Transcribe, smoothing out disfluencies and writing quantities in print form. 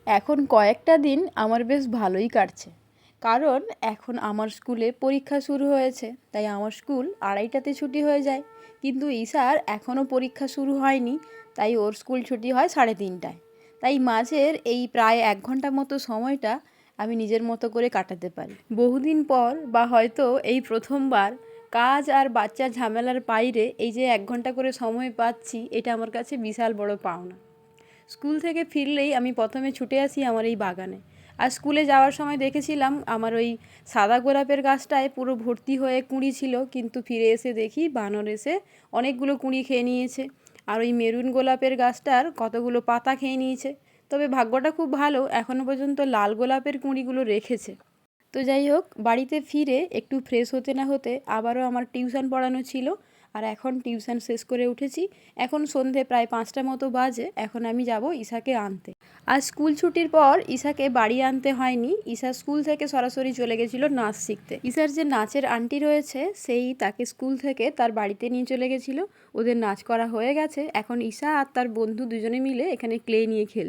এখন কয়েকটা দিন আমার বেশ ভালোই কাটছে, কারণ এখন আমার স্কুলে পরীক্ষা শুরু হয়েছে। তাই আমার স্কুল 2:30টাতে ছুটি হয়ে যায়, কিন্তু ঈশার এখনও পরীক্ষা শুরু হয়নি, তাই ওর স্কুল ছুটি হয় 3:30টায়। তাই মাঝের এই প্রায় 1 ঘন্টা মতো সময়টা আমি নিজের মতো করে কাটাতে পারি। বহুদিন পর বা হয়তো এই প্রথমবার কাজ আর বাচ্চার ঝামেলার বাইরে এই যে 1 ঘন্টা করে সময় পাচ্ছি, এটা আমার কাছে বিশাল বড় পাওনা। স্কুল থেকে ফিরলেই আমি প্রথমে ছুটে আসি আমার এই বাগানে। আর স্কুলে যাওয়ার সময় দেখেছিলাম আমার ওই সাদা গোলাপের গাছটায় পুরো ভর্তি হয়ে কুঁড়ি ছিল, কিন্তু ফিরে এসে দেখি বানর এসে অনেকগুলো কুঁড়ি খেয়ে নিয়েছে। আর ওই মেরুন গোলাপের গাছটার কতগুলো পাতা খেয়ে নিয়েছে। তবে ভাগ্যটা খুব ভালো, এখনও পর্যন্ত লাল গোলাপের কুঁড়িগুলো রেখেছে। তো যাই হোক, বাড়িতে ফিরে একটু ফ্রেশ হতে না হতে আবারও আমার টিউশন পড়ানো ছিল। আর এখন টিউশন শেষ করে উঠেছি। এখন সন্ধে প্রায় 5টা মতো বাজে। এখন আমি যাব ঈশাকে আনতে। আর স্কুল ছুটির পর ঈশাকে বাড়ি আনতে হয়নি। ঈশা স্কুল থেকে সরাসরি চলে গেছিলো নাচ শিখতে। ঈশার যে নাচের আন্টি রয়েছে সেই তাকে স্কুল থেকে তার বাড়িতে নিয়ে চলে গেছিলো। ওদের নাচ করা হয়ে গেছে। এখন ঈশা আর তার বন্ধু দুজনে মিলে এখানে ক্লে নিয়ে খেলছে।